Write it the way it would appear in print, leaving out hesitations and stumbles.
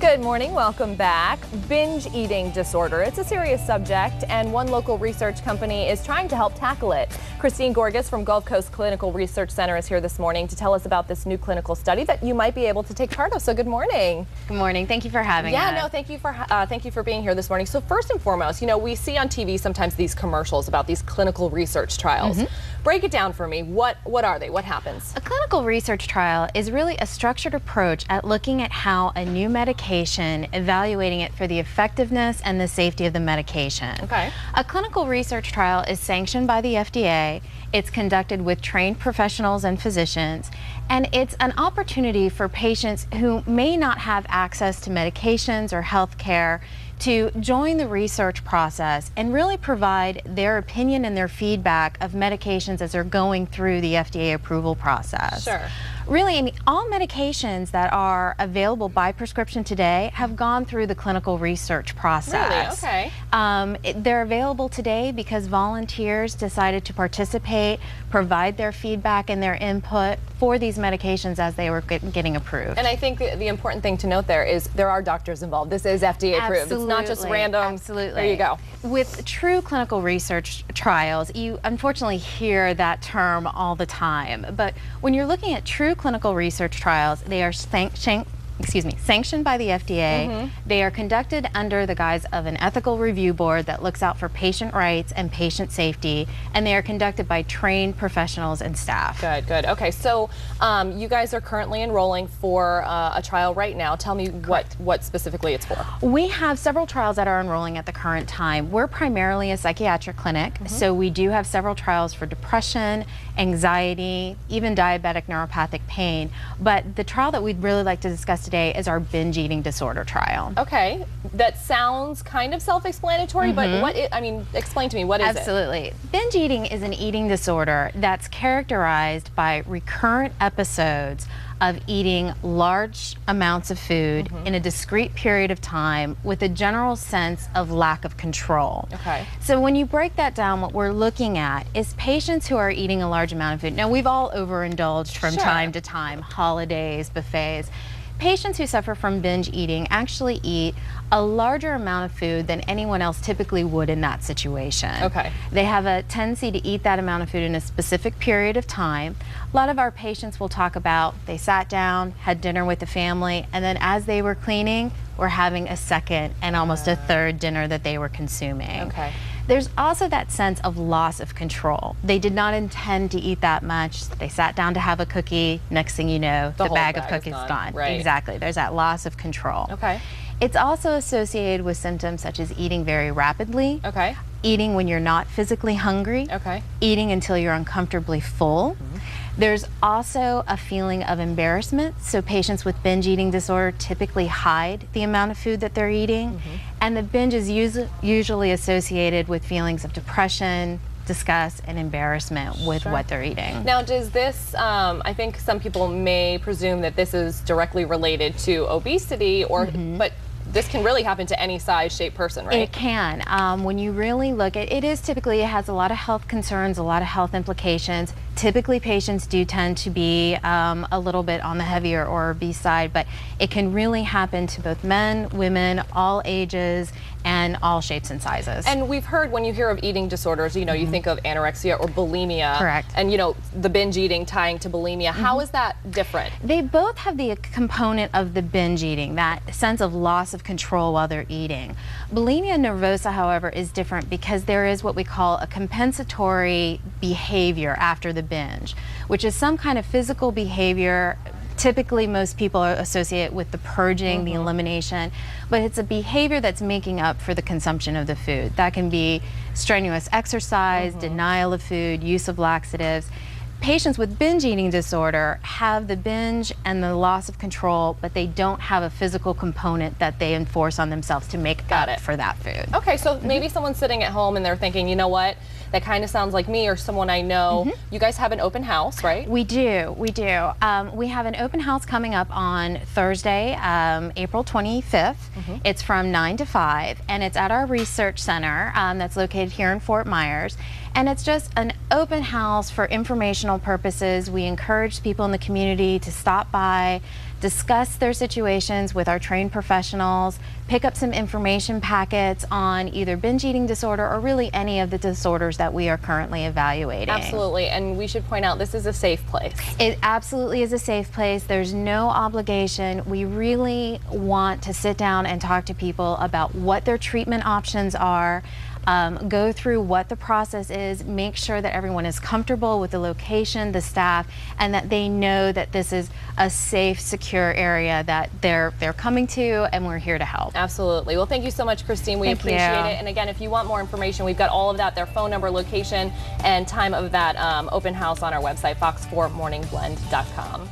Good morning, welcome back. Binge eating disorder. It's a serious subject, and one local research company is trying to help tackle it. Christine Gorgas from Gulf Coast Clinical Research Center is here this morning to tell us about this new clinical study that you might be able to take part of. So good morning. Good morning. Thank you for having us. Yeah, no, thank you for being here this morning. So first and foremost, we see on TV sometimes these commercials about these clinical research trials. Break it down for me. What are they? What happens? A clinical research trial is really a structured approach at looking at how a new medication, evaluating it for the effectiveness and the safety of the medication. Okay. A clinical research trial is sanctioned by the FDA. It's conducted with trained professionals and physicians, and it's an opportunity for patients who may not have access to medications or health care to join the research process and really provide their opinion and their feedback of medications as they're going through the FDA approval process. Sure. Really, I mean, all medications that are available by prescription today have gone through the clinical research process. Really? Okay. They're available today because volunteers decided to participate, provide their feedback and their input for these medications as they were getting approved. And I think the important thing to note there is there are doctors involved. This is FDA approved. It's not just random. Absolutely. There you go. With true clinical research trials, you unfortunately hear that term all the time. But when you're looking at true clinical research trials, they are sanctioned by the FDA. They are conducted under the guise of an ethical review board that looks out for patient rights and patient safety, and they are conducted by trained professionals and staff. Good. Okay, so you guys are currently enrolling for a trial right now. Tell me what specifically it's for. We have several trials that are enrolling at the current time. We're primarily a psychiatric clinic, so we do have several trials for depression, anxiety, even diabetic neuropathic pain. But the trial that we'd really like to discuss today is our binge eating disorder trial. Okay, that sounds kind of self-explanatory, but explain to me, what is it? Absolutely. Binge eating is an eating disorder that's characterized by recurrent episodes of eating large amounts of food in a discrete period of time with a general sense of lack of control. Okay. So when you break that down, what we're looking at is patients who are eating a large amount of food. Now, we've all overindulged from time to time, holidays, buffets. Patients who suffer from binge eating actually eat a larger amount of food than anyone else typically would in that situation. Okay. They have a tendency to eat that amount of food in a specific period of time. A lot of our patients will talk about they sat down, had dinner with the family, and then as they were cleaning, were having a second and almost a third dinner that they were consuming. Okay. There's also that sense of loss of control. They did not intend to eat that much. They sat down to have a cookie. Next thing you know, the bag of cookies is gone. Right. Exactly. There's that loss of control. Okay. It's also associated with symptoms such as eating very rapidly, Okay. eating when you're not physically hungry, Okay. eating until you're uncomfortably full. There's also a feeling of embarrassment. So patients with binge eating disorder typically hide the amount of food that they're eating. And the binge is usually associated with feelings of depression, disgust, and embarrassment with what they're eating. Now, does this, I think some people may presume that this is directly related to obesity, but this can really happen to any size, shape person, right? It can. When you really look at it, it has a lot of health concerns, a lot of health implications. Typically, patients do tend to be a little bit on the heavier or obese side, but it can really happen to both men, women, all ages, and all shapes and sizes. And we've heard, when you hear of eating disorders, you think of anorexia or bulimia. Correct. And the binge eating tying to bulimia. How is that different? They both have the component of the binge eating, that sense of loss of control while they're eating. Bulimia nervosa, however, is different because there is what we call a compensatory behavior after the binge, which is some kind of physical behavior. Typically, most people associate with the purging, the elimination, but it's a behavior that's making up for the consumption of the food. That can be strenuous exercise, denial of food, use of laxatives. Patients with binge eating disorder have the binge and the loss of control, but they don't have a physical component that they enforce on themselves to make up for that food. Okay, so maybe someone's sitting at home and they're thinking, you know what, that kind of sounds like me or someone I know. You guys have an open house, right? We do. We have an open house coming up on Thursday, April 25th. It's from 9 to 5, and it's at our research center that's located here in Fort Myers. And it's just an open house for informational purposes. We encourage people in the community to stop by, discuss their situations with our trained professionals, pick up some information packets on either binge eating disorder or really any of the disorders that we are currently evaluating. Absolutely, and we should point out this is a safe place. It absolutely is a safe place. There's no obligation. We really want to sit down and talk to people about what their treatment options are. Go through what the process is, make sure that everyone is comfortable with the location, the staff, and that they know that this is a safe, secure area that they're coming to, and we're here to help. Absolutely. Well, thank you so much, Christine. We appreciate it. And again, if you want more information, we've got all of that, their phone number, location, and time of that open house on our website, fox4morningblend.com.